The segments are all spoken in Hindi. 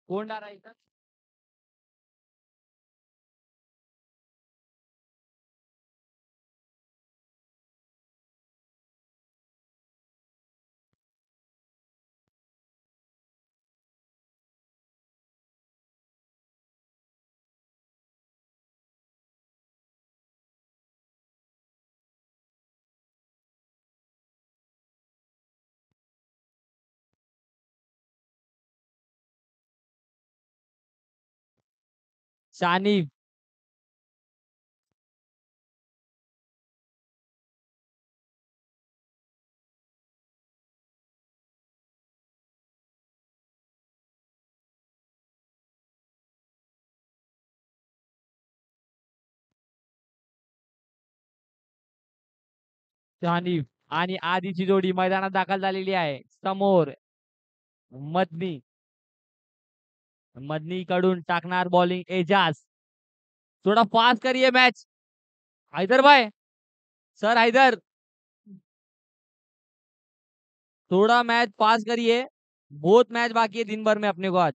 कोण राहायचं. शानिफ. शानिफ आणि आधीची जोडी मैदानात दाखल झालेली आहे. समोर मदनी. मदनी कडून टाकणार बॉलिंग एजाज. थोड़ा फास्ट करिए मैच. हैदर भाई. सर हैदर. थोड़ा मैच पास करिए. बहुत मैच बाकी है दिन भर में अपने को आज.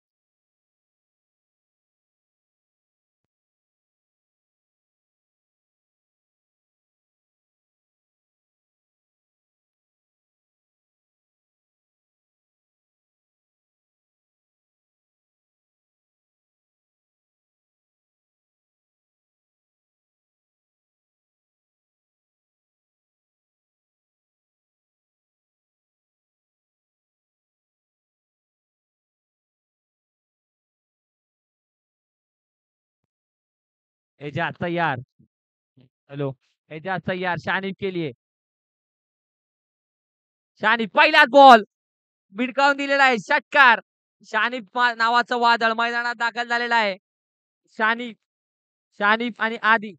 एजाज तैयार. हेलो. एजाज तैयार शानिफ के लिए. शानिफ पहिलाच बॉल. भिडकावून दिलेला आहे षटकार. शानिफ नावाचं वादळ मैदानात दाखल झालेलं आहे. शानिफ. शानिफ आणि आदी.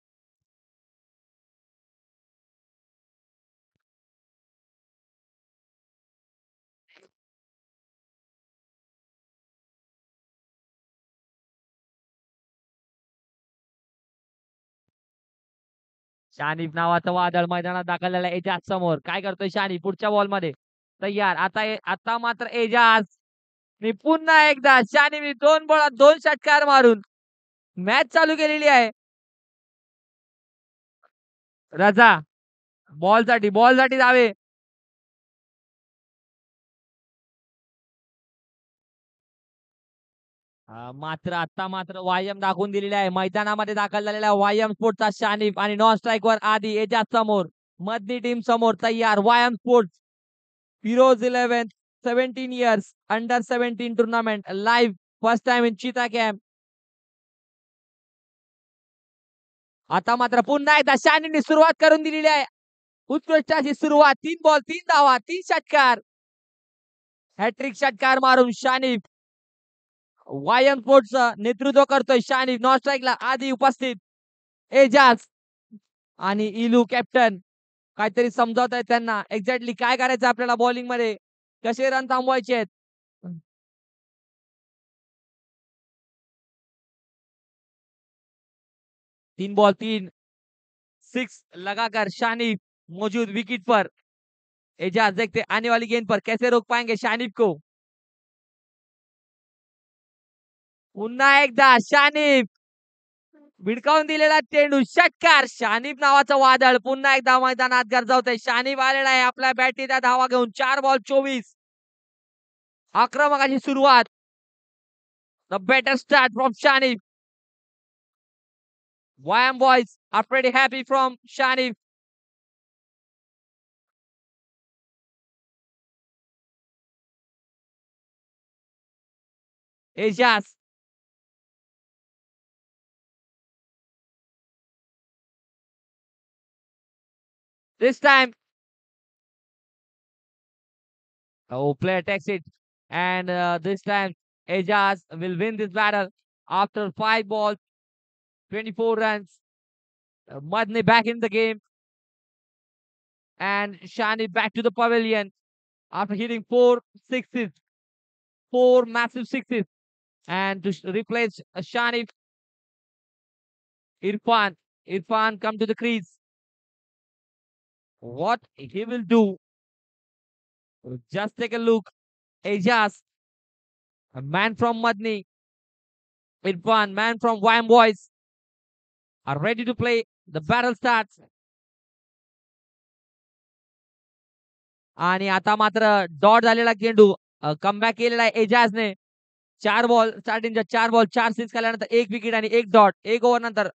शानिफ नावाचं वादळ मैदानात दाखल झालं एजाज समोर. काय करतोय शानिफ पुढच्या बॉल मध्ये. तयार. आता मात्र एजाज. मी पुन्हा एकदा शानिफ दोन बॉलात दोन षटकार मारून मॅच चालू केलेली आहे. रजा. बॉल साठी जावे. मात्र वायम दाखवून दिलेला आहे. मैदानामध्ये दाखल झालेला वायम स्पोर्टचा शानिफ आणि नॉन स्ट्राईक वर आधी एजाज समोर. मधली टीम समोर तयार. वायम sports Heroes 11 17 years under 17 tournament live first time in Cheetah Camp. आता मात्र पुन्हा एकदा शानिफने सुरुवात करून दिलेली आहे. उत्कृष्ट अशी सुरुवात. 3 बॉल 3 धावा 3 षटकार. हॅट्रिक षटकार मारून शानिफ वायम स्पोर्ट्सचं नेतृत्व करतोय. शानिफ नॉन स्ट्राईकला आधी उपस्थित. एजाज आणि इलू कॅप्टन काहीतरी समजावत आहेत त्यांना. एक्झॅक्टली काय करायचं आपल्याला बॉलिंग मध्ये. कसे रन थांबवायचे आहेत. 3 बॉल 3 6 लगाकर शानिफ मौजूद विकेट पर. एजाज देखते आने वाली गेंद पर कैसे रोक पाएंगे शानिफ को. पुन्हा एकदा शानिफ. भिडकावून दिलेला चेंडू षटकार. शानिफ नावाचं वादळ पुन्हा एकदा मैदानात गरजावतंय. शानिफ आलेला आहे आपल्या बॅटीचा धावा घेऊन. 4 बॉल 24. आक्रमकाची सुरुवात. The better start from Shanif. Wham boys are pretty happy from Shanif. Ejaz. This time, player takes it. And this time, Ejaz will win this battle after 5 balls, 24 runs. Madni back in the game. And Shani back to the pavilion after hitting 4 sixes. 4 massive sixes. And to replace Shani, Irfan. Irfan come to the crease. What he will do. Just take a look. Ejaz, a man from Madni, Irfan, man from Wham Boys, are ready to play. The battle starts. आणि आता मात्र डॉट झालेला चेंडू कमबॅक केलेला आहे एजाजने. 4 बॉल स्टार्टिंगच्या 4 बॉल 4 सिक्स केल्यानंतर 1 विकेट आणि 1 डॉट. 1 ओव्हर नंतर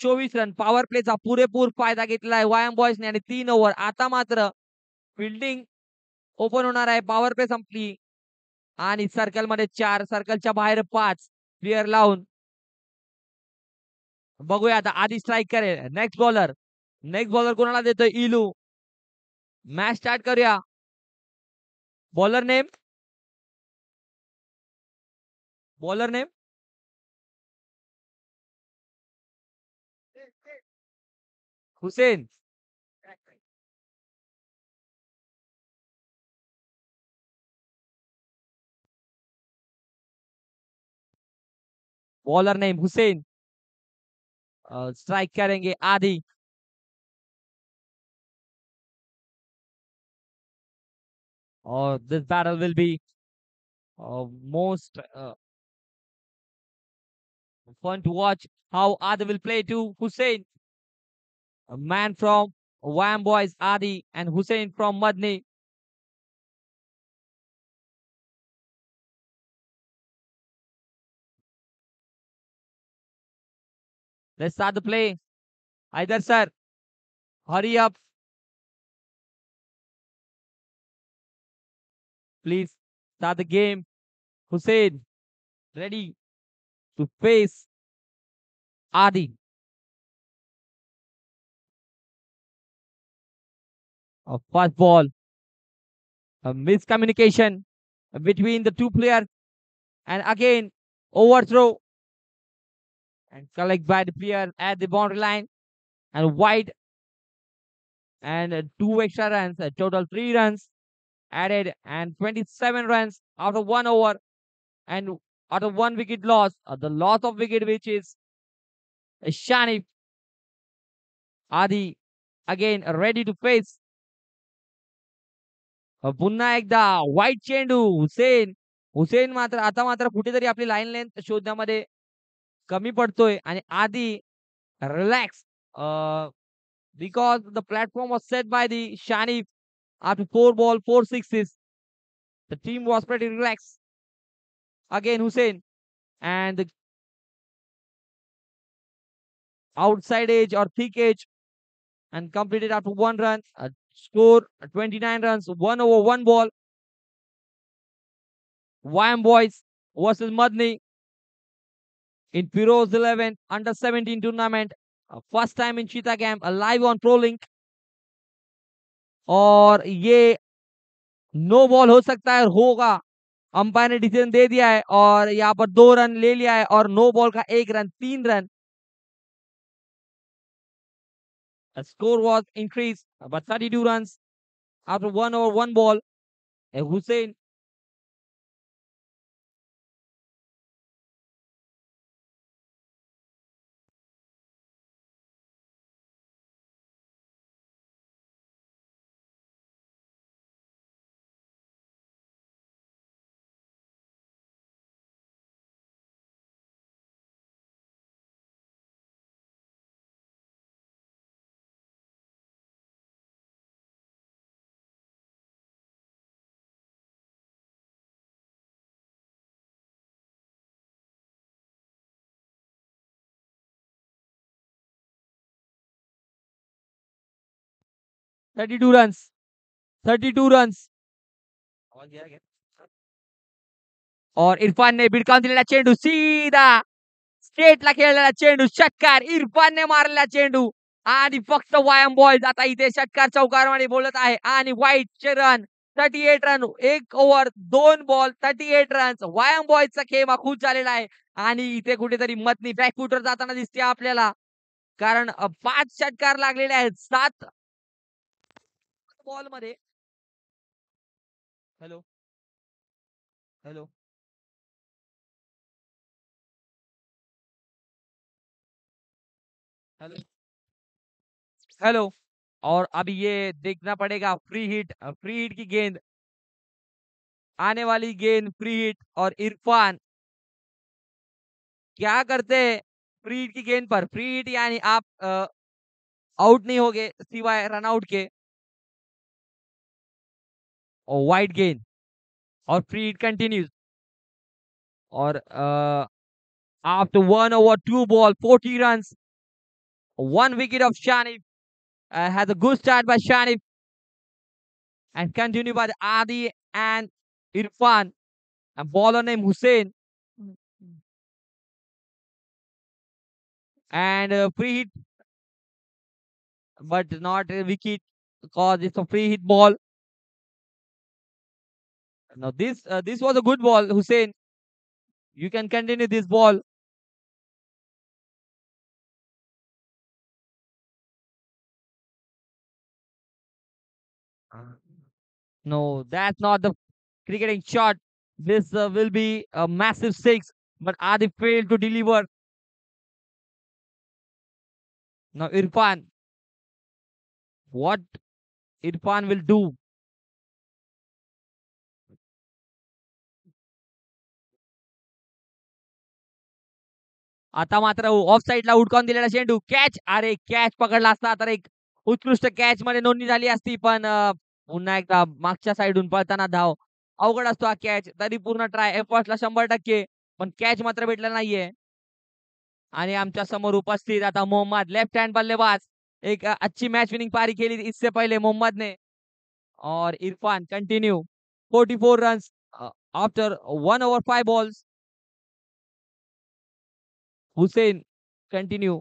24 रन. पॉवर प्लेचा पुरेपूर फायदा घेतलेला आहे वायम बॉयजने आणि 3 ओव्हर. आता मात्र फिल्डिंग ओपन होणार आहे. पॉवर प्ले संपली आणि सर्कलमध्ये 4, सर्कलच्या बाहेर 5 प्लेअर लावून बघूया आता आधी स्ट्राईक करेल. नेक्स्ट बॉलर कोणाला देतोय? इलू. मॅच स्टार्ट करूया. Bowler name Hussain. Bowler name Hussain. Strike करेंगे आदि. और this battle will be most fun to watch how Adi will play to Hussein, a man from Wham Boys, Adi, and Hussein from Madni. Let's start the play. Either sir, hurry up. Please start the game. Hussein, ready to face Adi. A first ball, a miscommunication between the two players, and again overthrow and collect by the player at the boundary line and wide, and 2 extra runs, a total 3 runs added, and 27 runs after 1 over, and after 1 wicket loss, the loss of wicket which is Shanif. Adi again ready to face. पुन्हा एकदा वाईट चेंडू. हुसेन मात्र आता मात्र कुठेतरी आपली लाईन लेंथ शोधण्यामध्ये कमी पडतोय आणि आधी relax because the platform was set by the Shanif after 4 balls, 4 sixes. The team was pretty relaxed. Again, Hussein and the outside edge or thick edge and completed after 1 run. Score 29 runs, 1 over, 1 ball. Wham Boys versus Madni in Firoz 11 under 17 tournament. First time in Cheetah Camp, live on ProLink. और ये नो बॉल हो सकता है और होगा. अंपायर ने डिसीजन दे दिया है और यहाँ पर 2 रन ले लिया है और नो बॉल का 1 run, 3 run. Score was increased by 32 runs after 1 over, 1 ball. Hussein 32 runs. 32 runs. और इरफान ने भिडकावून दिलेला चेंडू सीधा स्टेटला खेळलेला चेंडू षटकार. इरफानने मारलेला चेंडू आणि फक्त वायम बॉयज आता इथे षटकार चौकारमध्ये बोलत आहे आणि वाईटचे run 38 run. 1 over 2 ball 38 runs. वायम बॉयजचा खेळ खूप झालेला आहे आणि इथे कुठेतरी मतनी बॅकफुटर जाताना दिसते आपल्याला. कारण 5 षटकार लागलेले आहेत 7 बॉल मध्ये. Hello hello hello hello. और अभी ये देखना पड़ेगा फ्री हिट की गेंद, आने वाली गेंद फ्री हिट और इरफान क्या करते फ्री हिट की गेंद पर, फ्री हिट यानी आप आउट नहीं होगे सिवाय रन आउट के, और वाइड गेंद, और फ्री हिट कंटिन्यूज, और after 1 over 2 ball 40 runs, 1 wicket of Shanif, has a good start by Shanif and continued by the Adi and Irfan, and bowler named Hussein, and free hit, but not a wicket because it's a free hit ball. Now this was a good ball, Hussein. You can continue this ball. No, that's not the cricketing shot. This will be a massive six, but Adi failed to deliver. Now Irfan, what Irfan will do? आता मात्र ऑफ साईडला उडकावून दिलेला चेंडू, कॅच, अरे कॅच पकडला असता तर एक उत्कृष्ट कॅच मध्ये नोंदणी झाली असती, पण पुन्हा एकदा मागच्या साईडून पळताना धाव, अवघड असतो हा कॅच. तरी पूर्ण ट्राय एफर्ट्सला 100%, पण कॅच मात्र भेटला नाहीये. आणि आमच्या समोर उपस्थित आता मोहम्मद, लेफ्ट हँड बल्लेबाज, एक अच्छी मैच विनिंग पारी खेली इससे पहले मोहम्मद ने. और Irfan continue 44 runs after 1 over 5 balls. Hussain continue.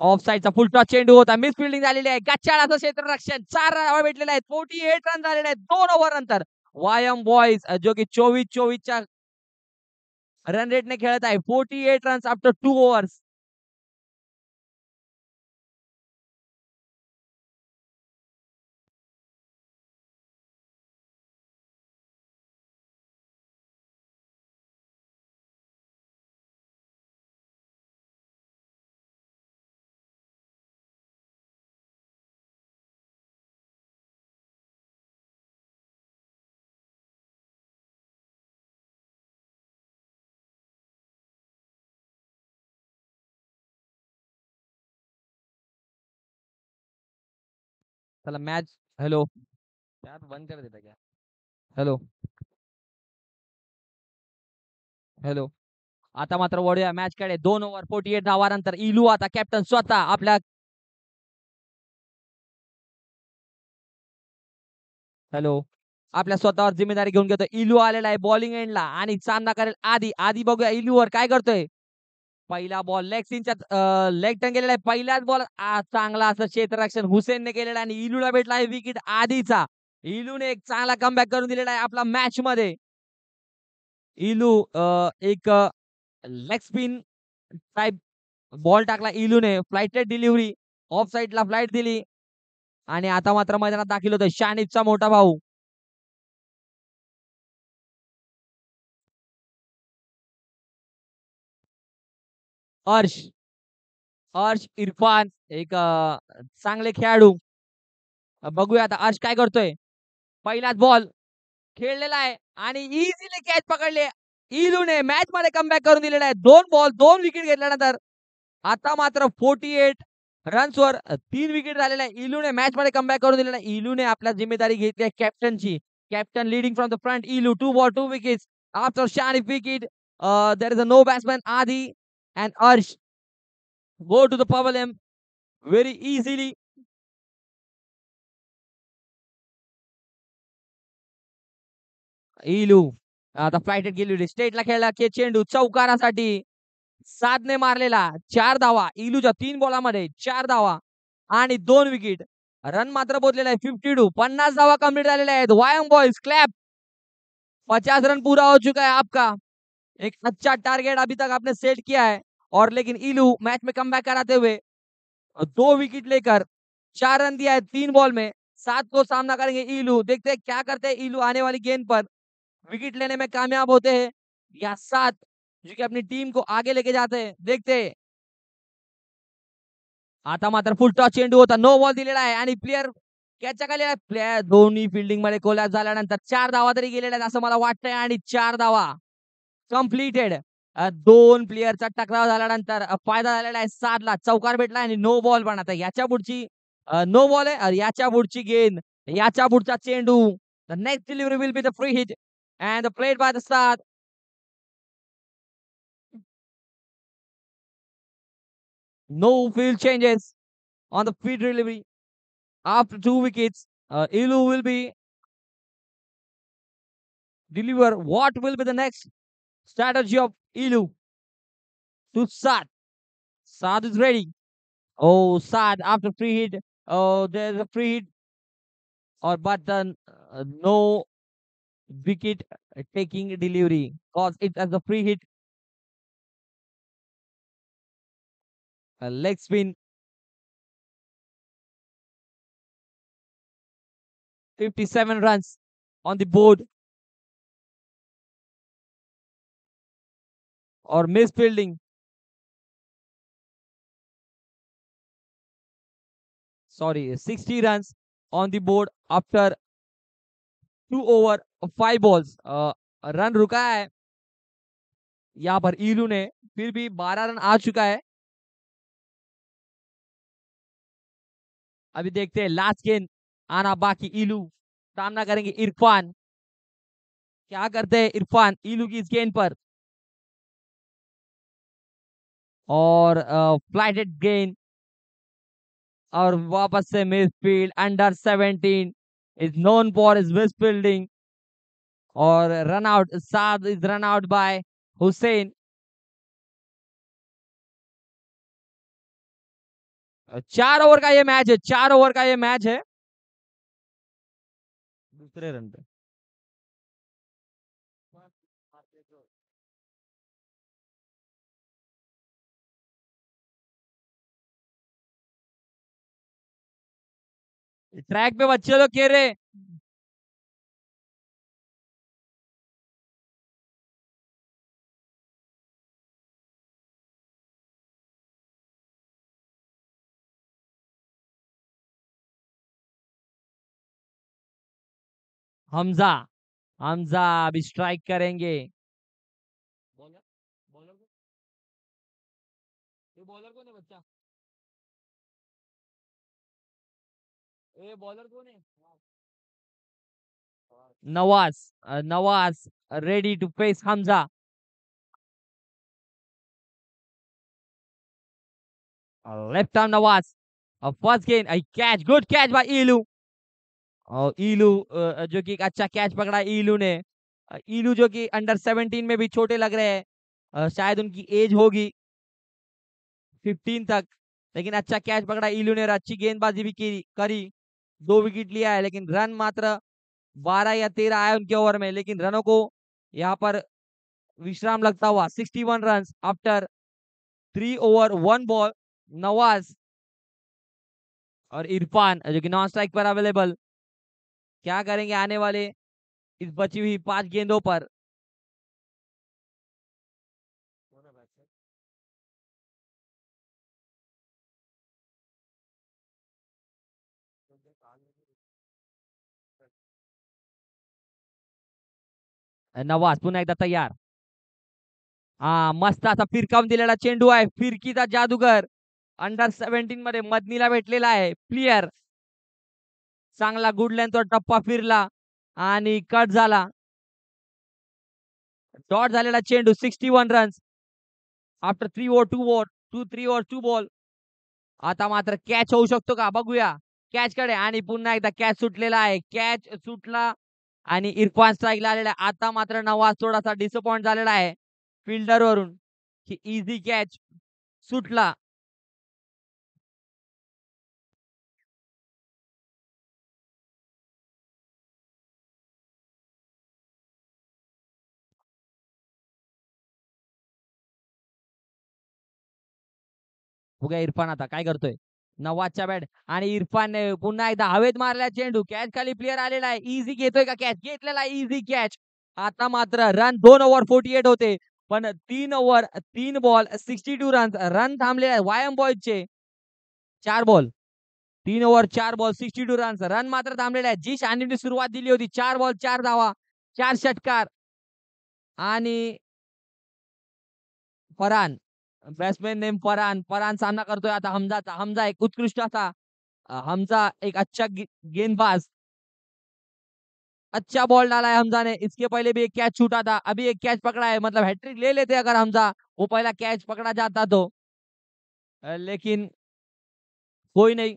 Off साईडचा फुल टॉस चेंडू होता, मिस फिल्डिंग झालेली आहे, गच्चाळाचं क्षेत्ररक्षण, 4 धावा भेटलेले आहेत, 48 रन झालेले आहेत 2 ओव्हर नंतर. वायम बॉयज जो की 24-24च्या रन रेटने खेळत आहे, 48 रन्स आफ्टर 2 ओव्हर्स. चला मॅच, हॅलो, यार बंद कर देता क्या? Hello, hello. आता मात्र वळूया मॅच कडे. 2 ओव्हर 48 धावानंतर इलू आता कॅप्टन स्वतः आपल्या, हॅलो, आपल्या स्वतःवर जिम्मेदारी घेऊन घेतो. इलू आलेला आहे बॉलिंग एंडला आणि सामना करेल आधी. आधी बघूया इलूवर काय करतोय. पहिला बॉल लेग स्पिनच्या लेग टर्न केलेला आहे. पहिल्याच बॉल चांगला असं क्षेत्ररक्षण हुसेनने केलेलं आहे आणि इलूला भेटला आहे विकेट आधीचा. इलूने एक चांगला कमबॅक करून दिलेला आहे आपला मॅच मध्ये. इलू एक लेग स्पिन टाइप बॉल टाकला इलूने, फ्लाइटेड डिलिव्हरी, ऑफ साईडला फ्लाइट दिली आणि आता मात्र मैदानात दाखल होतोय शानिफचा मोठा भाऊ अर्श. अर्श इरफान एक चांगले खेळाडू. बघूया आता अर्श काय करतोय. पहिलाच बॉल खेळलेला आहे आणि इझिली कॅच पकडले. इलूने मॅच मध्ये कमबॅक करून दिलेला आहे. 2 बॉल 2 विकेट घेतल्यानंतर आता मात्र 48 रन्सवर 3 विकेट झालेल्या आहे. इलूने मॅच मध्ये कमबॅक करून दिलेला आहे. इलूने आपल्या जिम्मेदारी घेतली आहे कॅप्टनची. Captain leading from the front. इलू 2 ball 2 wickets after Shanif wicket. There is a no batsman Adi and Arsh go to the power limb very easily. इलू आता फ्लाइटेड गेली, स्टेटला खेळला के चेंडू चौकारासाठी साधने मारलेला 4 धावा. इलूच्या 3 बॉलामध्ये 4 धावा आणि 2 विकेट. रन मात्र बोललेला आहे 52. 50 धावा कंप्लीट झालेल्या आहेत. वायम बॉयज क्लॅप. 50 रन पूरा हो चुका है आपका. एक अच्छा टारगेट अभी तक आपने सेट किया है, और लेकिन इलू मैच में कमबैक कराते हुए 2 विकेट लेकर 4 रन दिया है 3 बॉल में. 7 को सामना करेंगे इलू. देखते हैं क्या करते हैं इलू आने वाली गेंद पर. विकेट लेने में कामयाब होते हैं या 7 जो कि अपनी टीम को आगे लेके जाते हैं. देखते हैं. आता मात्र फुल टॉस चेंडू होता, नो बॉल दिलेला आहे आणि प्लेयर कॅचच्या खाली प्लेयर दोन्ही फिल्डिंग मध्ये कोलॅप्स झाल्यानंतर 4 धावा तरी गेलेल्या आहेत असं मला वाटतंय आणि 4 धावा कंप्लीटेड. 2 प्लेयरचा टकराव झाल्यानंतर फायदा झालेला आहे 7 ला. चौकार भेटला आणि नो बॉल पण आता याच्या पुढची नो बॉल आहे. याच्या पुढची गेंद, याच्या पुढचा चेंडू. The next delivery will be the free hit and the played by the Saad. No field changes on the field delivery. After 2 wickets, Ilu will be deliver. What will be the next strategy of Ilu to Sad? Sad is ready. Oh, Sad after free hit. Oh, there's a free hit, or but then no wicket taking delivery cause it as a free hit. A leg spin. 57 runs on the board, or misfielding. Sorry, 60 runs on the board after 2 over 5 balls. Run रुका है यहाँ पर ईलू ने, फिर भी 12 रन आ चुका है. अभी देखते हैं लास्ट गेंद आना बाकी. ईलू सामना करेंगे इरफान. क्या करते हैं इरफान ईलू की इस गेंद पर, और फ्लाइटेड गेंद और वापस से miss field. Under 17 is known for is miss fielding, और run out. Saad is run out by Hussain. 4 over का ये मैच है, 4 ओवर का ये मैच है. दूसरे रन पे ट्रैक पे बच्चे लोग खेल रहे. हमजा, हमजा अभी स्ट्राइक करेंगे. बॉलर, बॉलर को, ये बॉलर कौन है बच्चा? ये बॉलर कौन है? Nawaz. Nawaz ready to face Hamza. Left arm Nawaz. First game, a catch, good catch by Ilu. और ईलू जो कि एक अच्छा कैच पकड़ा ईलू ने. ईलू जो कि अंडर 17 में भी छोटे लग रहे हैं. शायद उनकी एज होगी 15 तक, लेकिन अच्छा कैच पकड़ा ईलू ने और अच्छी गेंदबाजी भी करी. 2 विकेट लिया है, लेकिन रन मात्र 12 या 13 आए उनके ओवर में, लेकिन रनों को यहाँ पर विश्राम लगता हुआ. 61 run after 3 over 1 ball. Nawaz और इरफान जो कि नॉन स्ट्राइक पर अवेलेबल. क्या करेंगे आने वाले इस बची हुई 5 गेंदों पर. नवाज पुन्हा एकदा तयार. हा, मस्त असा फिरकावून दिलेला चेंडू आहे. फिरकीचा जादूगर अंडर 17 मध्ये मदनीला भेटलेला आहे प्लेयर. चांगला गुड लेंथ टप्पा फिरला आणि कट झाला. डॉट झालेला चेंडू. 61 रन्स आफ्टर 3 over 2 ball. आता मात्र कॅच होऊ शकतो का बघूया. कॅच कडे आणि पुन्हा एकदा कॅच सुटलेला आहे. कॅच सुटला आणि इरफान स्ट्राईकला आलेला आहे. आता मात्र नवाज थोडासा डिसअपॉइंट झालेला आहे फिल्डर वरून की इझी कॅच सुटला. बघूया इरफान आता काय करतोय. नवाजच्या बॅट आणि इरफानने पुन्हा एकदा हवेत मारला चेंडू. कॅच खाली प्लेयर आलेला आहे. इझी घेतोय का कॅच? घेतलेला इझी कॅच. आता मात्र रन 2 over 48 होते, पण 3 over 3 ball 62 रन. रन थांबलेले आहे वायम बॉयजचे. 4 ball 3 over 4 ball 62 runs. Run मात्र थांबलेले आहेत. जी शानवीने सुरुवात दिली होती 4 बॉल 4 धावा, 4 षटकार आणि फरहान, बॅट्समॅन नेम फरहान. फरहान सामना करतोय आता हमजाचा. हमजा एक उत्कृष्ट असा हमजा एक अच्छा गेंदबाज. अच्छा बॉल डाला है हमजा ने. इसके पहले भी एक कैच छूटा था. अभी एक कैच पकड़ा है. मतलब हैट्रिक ले लेते अगर हमजा वो पहला कैच पकड़ा जाता तो. लेकिन कोई नहीं.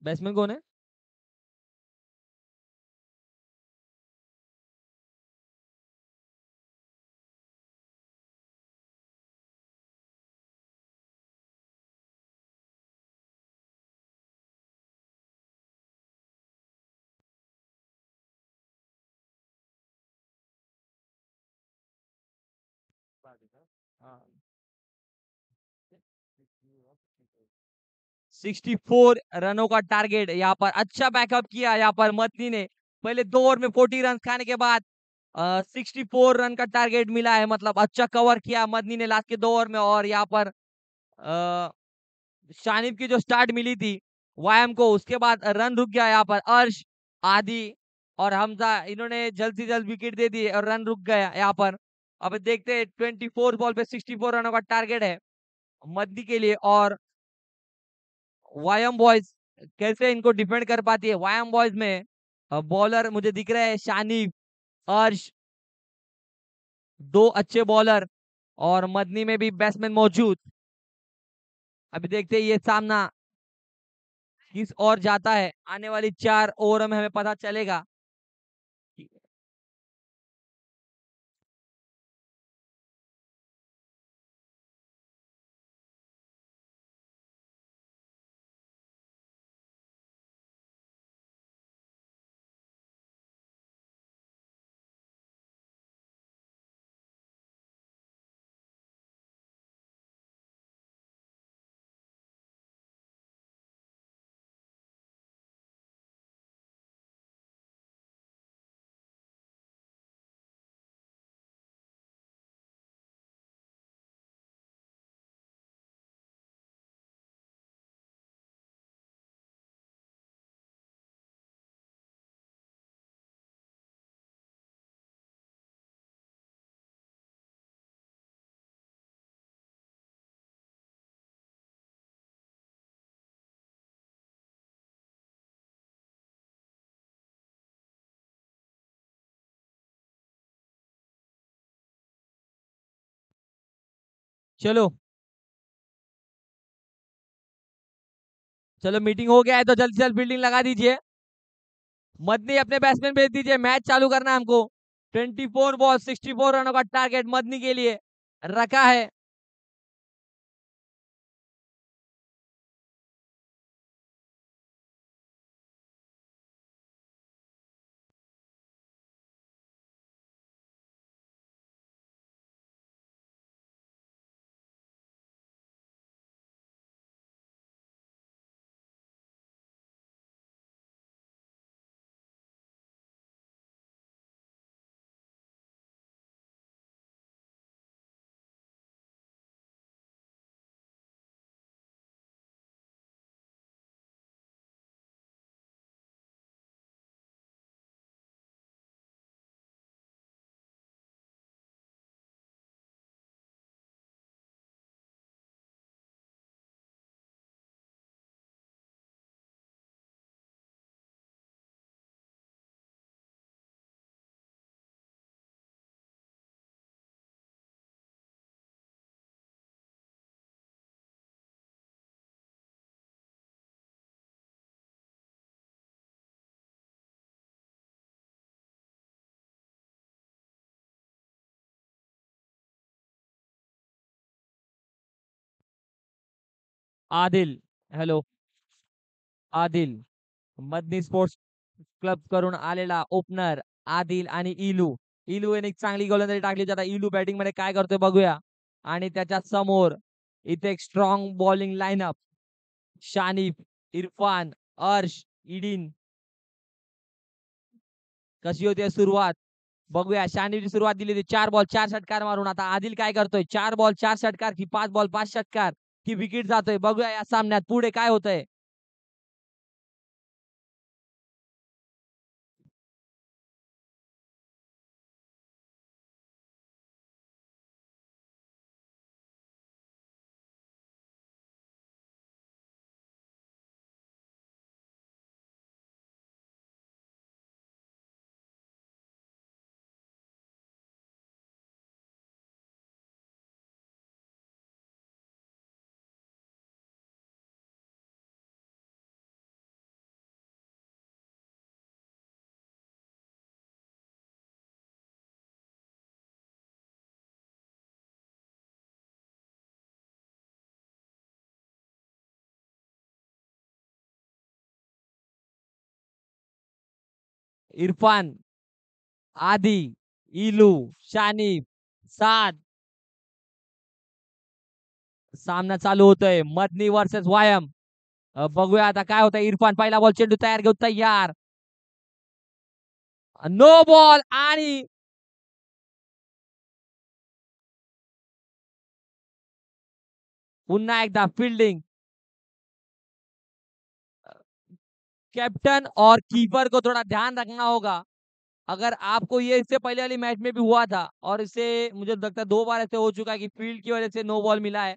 बैट्समैन कौन है? हाँ. 64 रनों का टारगेट यहाँ पर. अच्छा बैकअप किया यहाँ पर मदनी ने. पहले 2 ओवर में 40 रन खाने के बाद 64 रन का टारगेट मिला है. मतलब अच्छा कवर किया मदनी ने लास्ट के 2 ओवर में. और यहाँ पर अ, शानिब की जो स्टार्ट मिली थी वायम को, उसके बाद रन रुक गया यहाँ पर. अर्श, आदि और हमजा इन्होंने जल्द से जल्द विकेट दे दी और रन रुक गया यहाँ पर. अब देखते हैं 24 बॉल पे 64 रनों का टारगेट है मदनी के लिए. और वायम बॉयज कैसे इनको डिफेंड कर पाती है. वायम बॉयज में बॉलर मुझे दिख रहे हैं शानिब, अर्श, 2 अच्छे बॉलर और मदनी में भी बैट्समैन मौजूद. अभी देखते हैं ये सामना किस ओर जाता है. आने वाली 4 ओवर में हमें पता चलेगा. चलो चलो मीटिंग हो गया है तो जल्द से जल्द फील्डिंग लगा दीजिए. मदनी अपने बैट्समैन भेज दीजिए. मैच चालू करना है हमको. 24 बॉल 64 रनों का टारगेट मदनी के लिए रखा है. Adil, hello. Adil, Madani sports club करून आलेला ओपनर आदिल आणि इलू. इलू याने एक चांगली गोलंदाजी टाकली. आता इलू बॅटिंग मध्ये काय करतोय बघूया. आणि त्याच्या समोर इथे एक स्ट्रॉंग बॉलिंग लाईनअप. शानिफ, इरफान, अर्श, इडिन कशी होते सुरुवात बघूया. शानिवची सुरुवात दिली होती 4 बॉल 4 षटकार मारून. आता आदिल काय करतोय? 4 बॉल 4 षटकार की 5 बॉल 5 षटकार की विकेट जातोय? बघूया या सामन्यात पुढे काय होतंय. इरफान, आदी, इलू, शानिब, साद. सामना चालू होतोय मदनी वर्सेस वायम. बघूया आता काय होतंय. इरफान पहिला बॉल चेंडू तयार घेऊन तयार. नो बॉल आणि पुन्हा एकदा फील्डिंग. कैप्टन और कीपर को थोड़ा ध्यान रखना होगा. अगर आपको ये इससे पहले वाली मैच में भी हुआ था और इससे मुझे लगता है 2 बार ऐसे हो चुका है कि फील्ड की वजह से नो बॉल मिला है.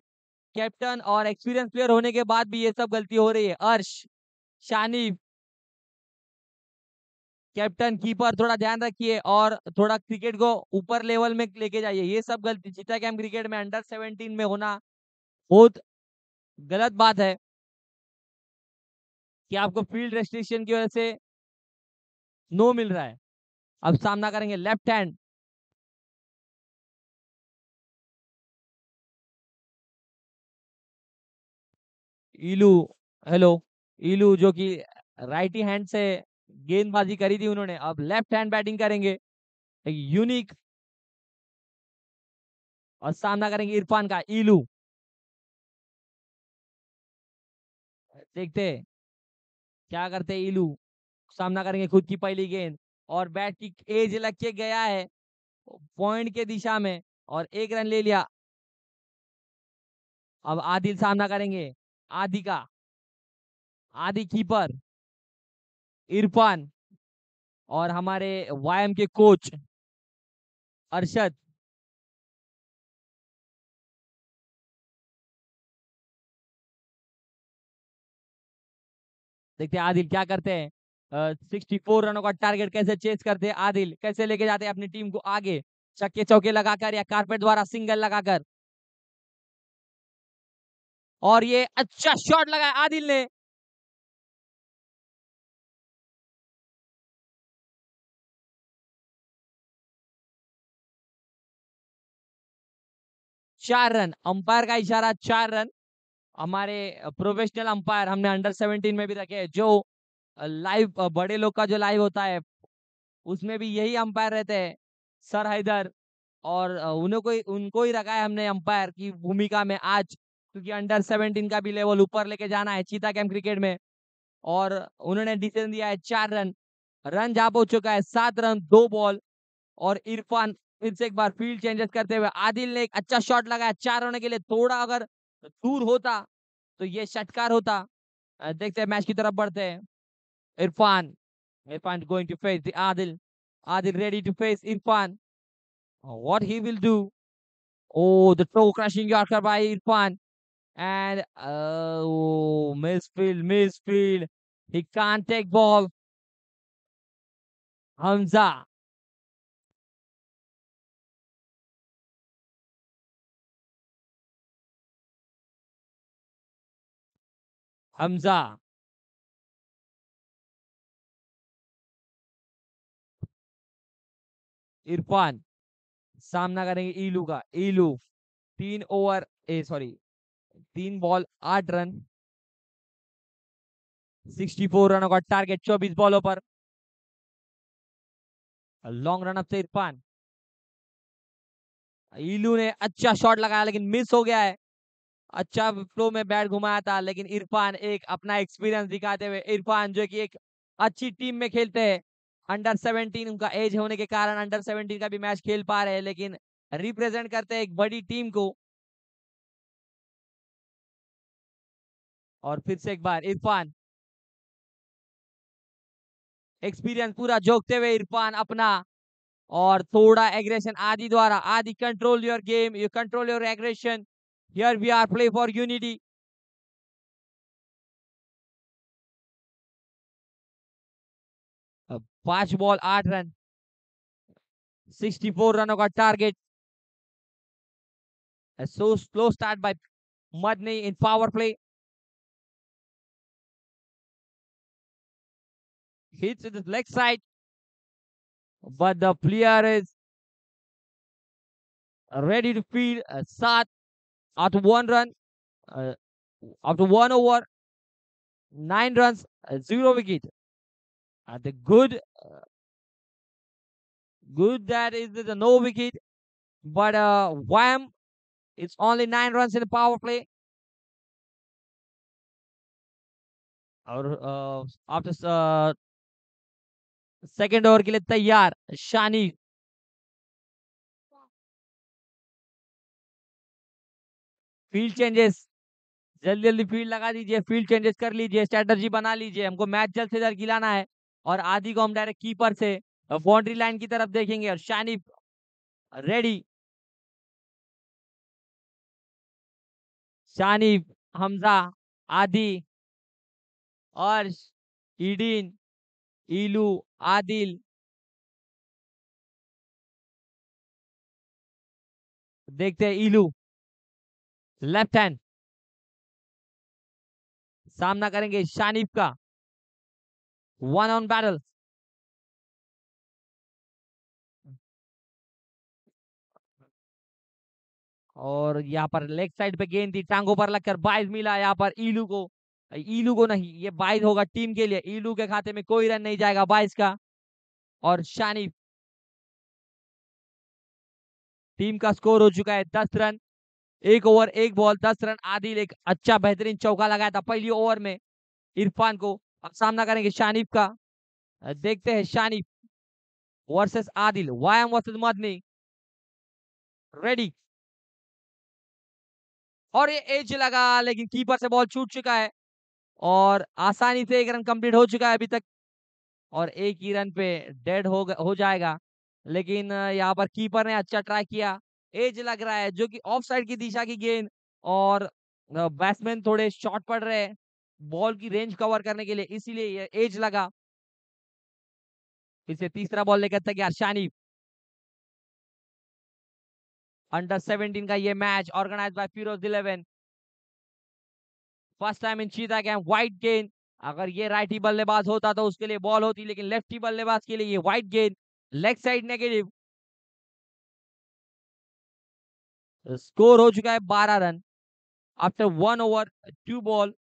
कैप्टन और एक्सपीरियंस प्लेयर होने के बाद भी ये सब गलती हो रही है. अर्श, शानिब, कैप्टन, कीपर थोड़ा ध्यान रखिए और थोड़ा क्रिकेट को ऊपर लेवल में लेके जाइए. ये सब गलती चिता कैंप क्रिकेट में अंडर 17 में होना बहुत गलत बात है कि आपको फील्ड रेस्ट्रिक्शन की वजह से नो मिल रहा है. अब सामना करेंगे लेफ्ट हैंड. इलू, हेलो. इलू जो कि राइटी हैंड से गेंदबाजी करी थी उन्होंने, अब लेफ्ट हैंड बैटिंग करेंगे. एक यूनिक. और सामना करेंगे इरफान का. इलू देखते हैं क्या करते हैं. इलू सामना करेंगे खुद की पहली गेंद और बैट की एज लग के गया है पॉइंट के दिशा में और 1 रन ले लिया. अब आदिल सामना करेंगे. आदि का. आदि कीपर. इरफान और हमारे वायम के कोच अरशद. देखते हैं आदिल क्या करते हैं. 64 रनों का टारगेट कैसे चेस करते हैं आदिल, कैसे लेके जाते हैं अपनी टीम को आगे. छक्के चौके लगाकर या कारपेट द्वारा सिंगल लगाकर. और ये अच्छा शॉट लगाया आदिल ने. 4 रन अंपायर का इशारा. 4 रन. हमारे प्रोफेशनल अंपायर हमने अंडर 17 में भी रखे हैं जो लाइव बड़े लोग का जो लाइव होता है उसमें भी यही अंपायर रहते हैं सर हैदर. और उनको ही रखा है हमने अंपायर की भूमिका में आज क्योंकि अंडर 17 का भी लेवल ऊपर लेके जाना है चीता कैंप क्रिकेट में. और उन्होंने डिसीजन दिया है 4 रन. रन जाप हो चुका है 7 रन 2 बॉल. और इरफान फिर से एक बार फील्ड चेंजेस करते हुए आदिल ने एक अच्छा शॉट लगाया 4 होने के लिए. थोड़ा अगर दूर होता तो ये षटकार होता. देखते हैं मैच की तरफ बढ़ते हैं. Irfan. Irfan going to face the Adil. Adil ready to face Irfan. What he will do? Oh, the toe crashing Yorker by Irfan. And oh, misfield, misfield. He can't take ball. Hamza. Hamza. Irfan सामना करेंगे इलू का. इलू 3 ओवर ए सॉरी 3 बॉल 8 रन. 64 रनों का टारगेट 24 बॉलों पर. लॉन्ग रन अप से इरफान. इलू ने अच्छा शॉट लगाया लेकिन मिस हो गया है. अच्छा फ्लो में बैट घुमाया था, लेकिन इरफान एक अपना एक्सपीरियंस दिखाते हुए, इरफान जो कि एक अच्छी टीम में खेलते हैं, अंडर 17 उनका एज होने के कारण अंडर 17 का भी मैच खेल पा रहे हैं, लेकिन रिप्रेजेंट करते हैं एक बड़ी टीम को। और फिर से एक बार इरफान, एक्सपीरियंस पूरा जोकते हुए इरफान अपना, और थोड़ा एग्रेशन आदि द्वारा, Adi control your game, you control your aggression, here we are play for unity. 5 ball 8 run, 64 रनों का target. So slow start by Madani in power play, hits to the leg side, but the player is ready to field. Sat after 1 run, uh, after 1 over, 9 runs, 0 wicket. The good that is the no wicket, but wham, it's only 9 runs in the power play. और आफ्टर सेकेंड ओवर के लिए तैयार शानी। फील्ड चेंजेस, जल्दी जल्दी फील्ड लगा दीजिए, फील्ड चेंजेस कर लीजिए, स्ट्रेटजी बना लीजिए, हमको मैच जल्द से जल्द खिलाना है। और आदि को हम डायरेक्ट कीपर से बाउंड्री लाइन की तरफ देखेंगे, और शानी रेडी, शानी, हमजा, आदि, अर्श, ईडीन, ईलू, आदिल। देखते हैं ईलू, लेफ्ट हैंड सामना करेंगे शानिफ का, 1 on बैटल। और यहाँ पर लेग साइड पे गेंद थी, टांगों पर लगकर 22 मिला यहाँ पर ईलू को, ईलू को नहीं, ये 22 होगा टीम के लिए, ईलू के खाते में कोई रन नहीं जाएगा 22 का। और शानिफ, टीम का स्कोर हो चुका है 10 run, 1 over 1 ball 10 run. Adil एक अच्छा बेहतरीन चौका लगाया था पहली ओवर में इरफान को। अब सामना करेंगे शानिफ का, देखते हैं शानिफ वर्सेस आदिल, वायम वर्सेस मदनी। रेडी, और ये एज लगा, लेकिन कीपर से बॉल छूट चुका है, और आसानी से 1 रन कंप्लीट हो चुका है अभी तक, और एक ही रन पे डेड हो जाएगा। लेकिन यहाँ पर कीपर ने अच्छा ट्राई किया, एज लग रहा है जो कि ऑफ साइड की दिशा की गेंद, और बैट्समैन थोड़े शॉर्ट पड़ रहे हैं बॉल की रेंज कवर करने के लिए, इसीलिए ये एज लगा। इसे तीसरा बॉल लेकर तैयार शानी, अंडर 17 का ये match organise by Firoz 11, first time in Cheetah Camp, white गेंद। अगर ये राइटी बल्लेबाज होता तो उसके लिए बॉल होती, लेकिन लेफ्टी बल्लेबाज के लिए ये वाइट गेंद, लेग साइड नेगेटिव। स्कोर हो चुका है 12 रन आफ्टर 1 ओवर 2 बॉल।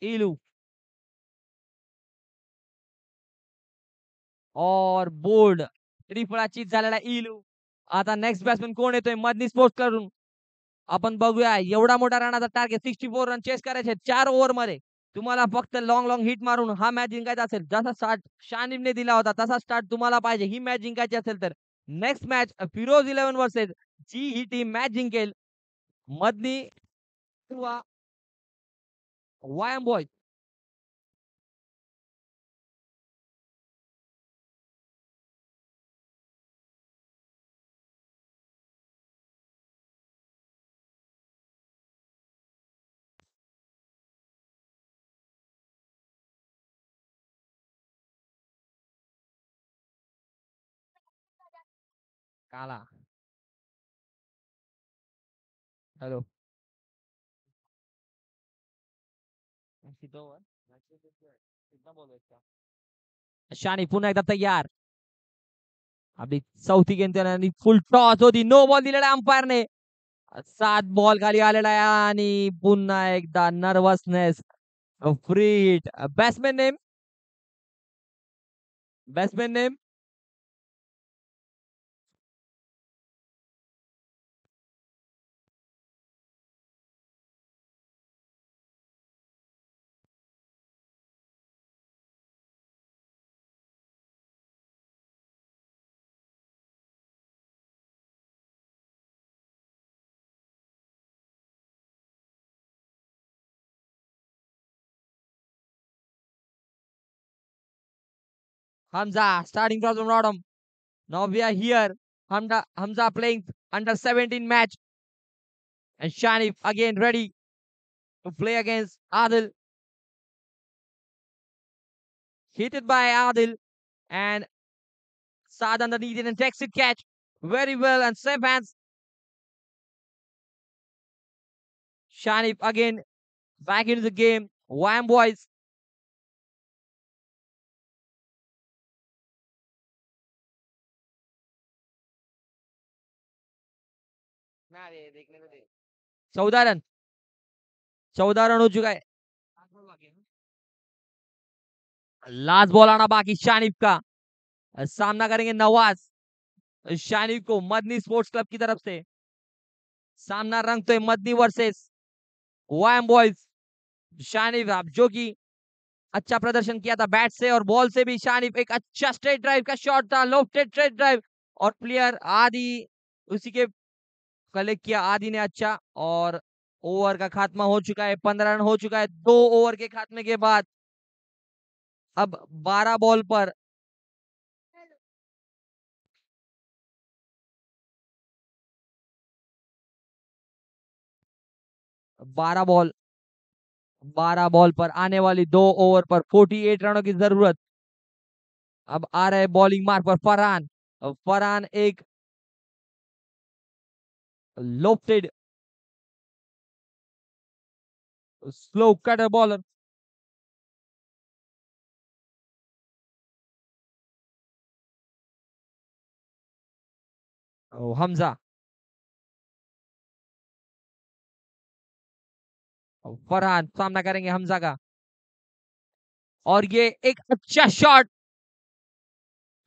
इलू, और बोल्ड त्रिफळाचीत झालेला इलू। आता नेक्स्ट बॅट्समॅन कोण येतोय मधनी स्पोर्ट्स करून, आपण बघूया। एवढा मोठा रनाचा टार्गेट, 64 रन चेस करायचे 4 ओव्हर मध्ये, तुम्हाला फक्त लॉंग लॉंग हिट मारून हा मॅच जिंकायचा असेल, जसा स्टार्ट शानिबने दिला होता तसा स्टार्ट तुम्हाला पाहिजे ही मॅच जिंकायची असेल तर। नेक्स्ट मॅच फिरोज 11 वर्सेस जी ही टीम मॅच जिंकेल, मधनी किंवा वायम बॉय। काला, हेलो, शानी पुन्हा एकदा तयार। आपली चौथी गेंद आणि फुल टॉस होती, नो बॉल दिलेला अंपायरने, 7 बॉल खाली आलेला आहे, आणि पुन्हा एकदा nervousness, free hit. Batsman name, batsman name Hamza starting from the bottom. Now we are here. Hamza playing under 17 match. And Shanif again ready to play against Adil. Hit by Adil. And Saad underneath it and takes it catch. Very well and safe hands. Shanif again back into the game. Wham boys. चौदह रन 14 रन हो चुका है. लास्ट बॉल आना बाकी शानिफ का. सामना करेंगे नवाज. शानिफ को मदनी स्पोर्ट्स क्लब की तरफ से सामना रंगते हैं मदनी वर्सेस वायम बॉयज. शानिफ आप जो कि अच्छा प्रदर्शन किया था बैट से और बॉल से भी. शानिफ एक अच्छा स्ट्रेट ड्राइव का शॉट था. लोफ्टेड स्ट्रेट ड्राइव और प्लेयर आदि उसी के कलेक्ट किया. आदि ने अच्छा और ओवर का खात्मा हो चुका है. 15 रन हो चुका है 2 ओवर के खात्मे के बाद. अब 12 बॉल पर 12 बॉल पर आने वाली 2 ओवर पर 48 रनों की जरूरत. अब आ रहे बॉलिंग मार्क पर फरहान. फरहान एक lofted slow cutter bowler. Hamza. Farhan सामना करेंगे हमजा का और ये एक अच्छा शॉट.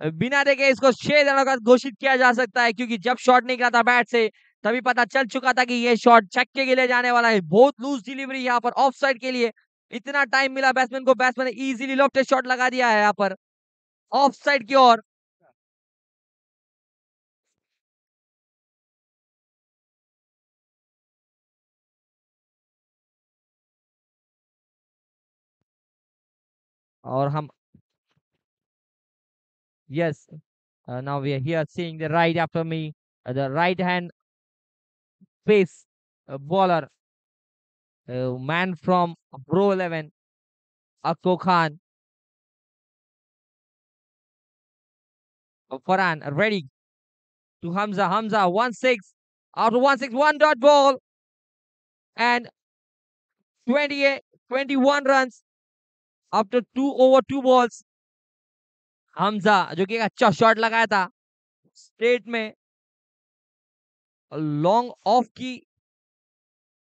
बिना देखे इसको 6 रनों का घोषित किया जा सकता है क्योंकि जब शॉट निकला था बैट से तभी पता चल चुका था कि ये शॉट छक्के के लिए जाने वाला है. बहुत लूज डिलीवरी यहाँ पर ऑफ साइड के लिए. इतना टाइम मिला बैट्समैन को. बैट्समैन ने इजीली लॉफ्टेड शॉट लगा दिया है यहाँ पर ऑफ साइड की ओर. और हम yes now we are here seeing the right after me the right hand pace bowler man from Pro 11 Akko Khan. Farhan ready to Hamza 1-6 after 1-6 one dot ball and 28 21 runs after 2 over 2 balls. Hamza जो कि एक अच्छा शॉट लगाया था स्ट्रेट में लॉन्ग ऑफ की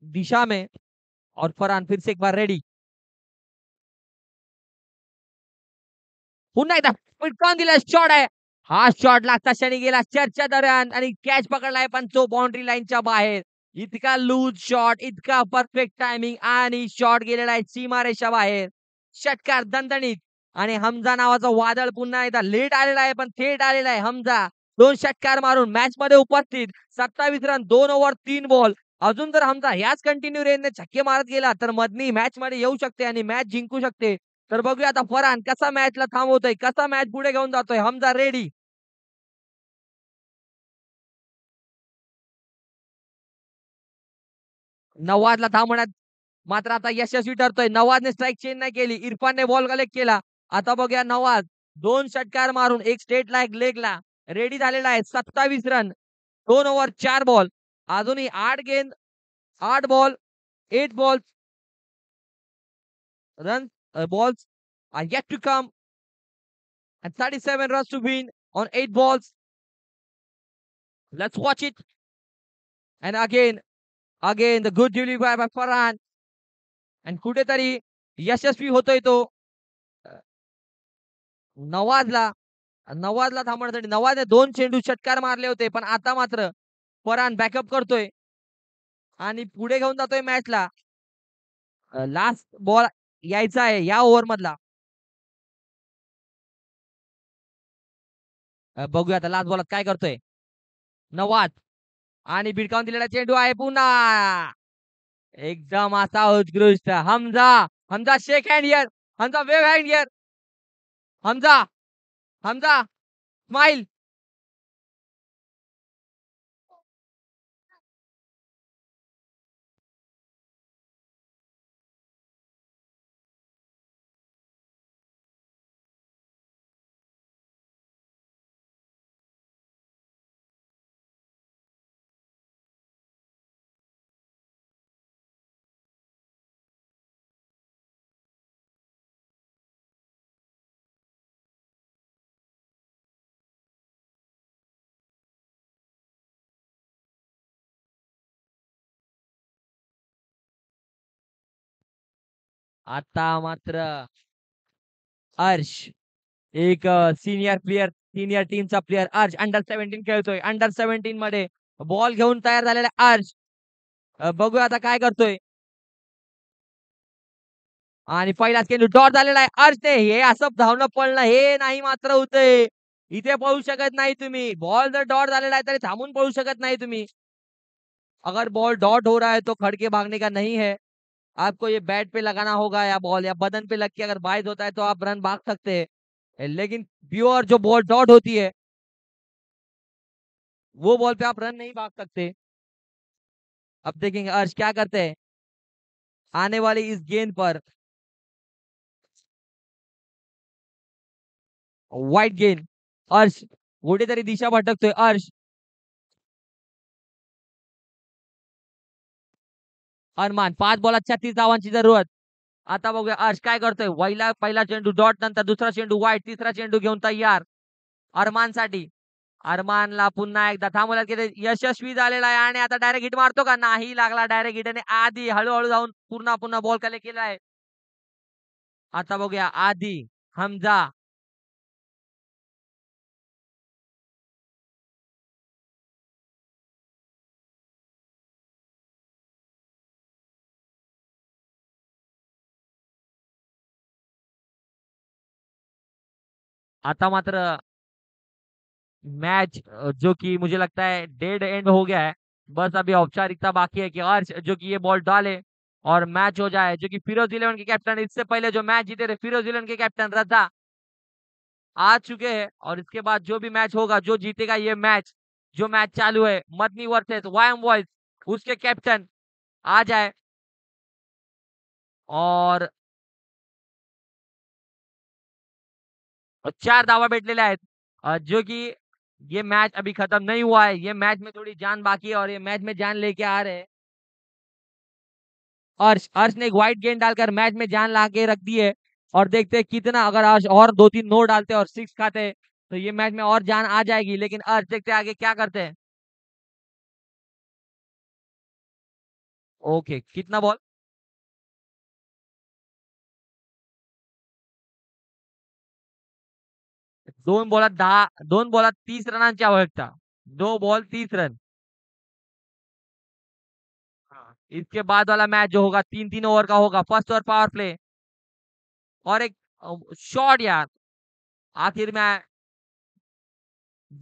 दिशा में. और फरहान फिर से एक बार रेडी. पुन्हा एकदा पिटकावून दिला शॉट आहे. हा शॉट लागता क्षणी गेला चर्चा दरम्यान आणि कॅच पकडलाय पण तो बाउंड्री लाईनच्या बाहेर. इतका लूज शॉट इतका परफेक्ट टायमिंग आणि शॉट गेलेला आहे सीमारेषा बाहेर. षटकार दणदणीत आणि हमजा नावाचा वादळ पुन्हा एकदा लेट आलेला आहे पण थेट आलेला आहे. हमजा 2 षटकार मारून मॅच मध्ये उपस्थित. 27 रन 2 ओव्हर 3 बॉल. अजून जर हमजा ह्याच कंटिन्यू रेंजने छक्के मारत गेला तर मधनी मॅच मध्ये येऊ शकते आणि मॅच जिंकू शकते. तर बघूया आता फरहान कसा मॅचला थांबवतोय. कसा मॅच पुढे घेऊन जातोय. हमजा रेडी. नवाजला थांबवण्यात मात्र आता यशस्वी ठरतोय. नवाजने स्ट्राईक चेंज नाही केली. इरफानने बॉल कलेक्ट केला. आता बघूया नवाज 2 षटकार मारून एक स्टेट लेगला रेडी झालेला आहे. 27 रन 2 ओव्हर 4 बॉल. अजूनही 8 गेंद 8 ball 8 balls run balls are yet to come and 37 runs to win on 8 balls. Let's watch it. And again the good delivery by Farhan. And कुठेतरी यशस्वी होतोय तो नवाजला नवाजला थांबवण्यासाठी. नवाजने 2 चेंडू षटकार मारले होते पण आता मात्र फरहान बॅकअप करतोय आणि पुढे घेऊन जातोय मॅचला. लास्ट बॉल यायचा आहे या ओव्हर मधला. बघूया आता लास्ट बॉलात काय करतोय नवाज. आणि भिडकावून दिलेला चेंडू आहे पुन्हा एकदम असा उत्कृष्ट. Hamza shake hand here. Hamza wave hand here. Hamza Hamza smile. आता मात्र अर्श एक सिनियर टीमचा प्लेअर अर्श अंडर 17 खेळतोय. अंडर 17 मध्ये बॉल घेऊन तयार झालेला अर्श. बघूया आता काय करतोय. आणि पहिला चेंडू डॉट झालेला आहे. अर्शने हे असं धावणं पळणं हे नाही मात्र होतंय. इथे पळू शकत नाही तुम्ही. बॉल जर डॉट झालेला आहे तरी थांबून पळू शकत नाही तुम्ही. अगर बॉल डॉट हो रहा है तो खड़ के भागने का नहीं है. आपको ये बैट पे लगाना होगा या बॉल या बदन पे लग के अगर बाइज होता है तो आप रन भाग सकते हैं. लेकिन प्योर जो बॉल डॉट होती है वो बॉल पे आप रन नहीं भाग सकते. अब देखेंगे अर्श क्या करते हैं आने वाली इस गेंद पर. वाईट गेंद. अर्श कुठेतरी दिशा भटकतोय अर्श. अरमान 5 बॉलात 36 धावांची जरूरत. आता बघूया अर्श काय करतोय. पहिला चेंडू डॉट नंतर दुसरा चेंडू वाईट तिसरा चेंडू घेऊन तयार अरमानसाठी. अरमानला पुन्हा एकदा थांबवण्यात गेले. यशस्वी झालेला आहे आणि आता डायरेक्ट हिट मारतो का? नाही लागला डायरेक्ट हिट आणि आधी हळू जाऊन पुन्हा पुन्हा बॉल कलेक्ट केला आहे. आता बघूया आधी हमजा. आता मात्र मैच जो कि मुझे लगता है डेड एंड हो गया है. बस अभी औपचारिकता बाकी है कि अर्श जो कि ये बॉल डाले और मैच हो जाए. जो कि फिरोज 11 के कैप्टन इससे पहले जो मैच जीते थे फिरोज 11 के कैप्टन रजा आ चुके हैं. और इसके बाद जो भी मैच होगा जो जीतेगा ये मैच जो मैच चालू है मदनी वर्सेस वायम बॉयज उसके कैप्टन आ जाए. और 4 धावा भेटलेल्या आहेत. जो कि ये मैच अभी खत्म नहीं हुआ है. ये मैच में थोड़ी जान बाकी है और ये मैच में जान लेके आ रहे हैं. अर्श अर्श ने एक व्हाइट गेंद डालकर मैच में जान ला के रख दी है. और देखते हैं कितना अगर अर्श और 2-3 नो डालते और 6 खाते तो ये मैच में और जान आ जाएगी. लेकिन अर्श देखते हैं आगे क्या करते हैं. ओके कितना बॉल 2 बॉलात 30 रनांची आवश्यकता. 2 बॉल 30 रन. हाँ. इसके बाद वाला मैच जो होगा 3-3 ओवर का होगा. फर्स्ट ओवर पावर प्ले और एक शॉट यार आखिर में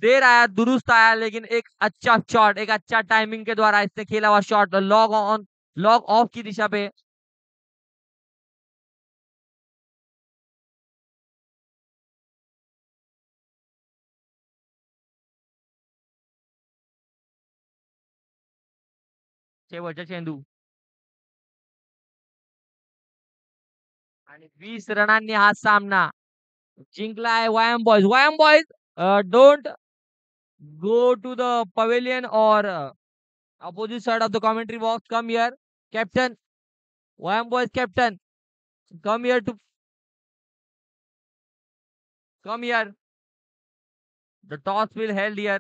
देर आया दुरुस्त आया लेकिन एक अच्छा शॉट एक अच्छा टाइमिंग के द्वारा इसने खेला हुआ शॉट लॉग ऑफ की दिशा पे. शेवटचा चेंडू आणि 20 रनांनी हा सामना जिंकला आहे वायम बॉयज. वायम boys don't go to the pavilion or opposite side of the commentary box. Come here, captain. Wham boys, captain. Come here to come here. The toss will held here.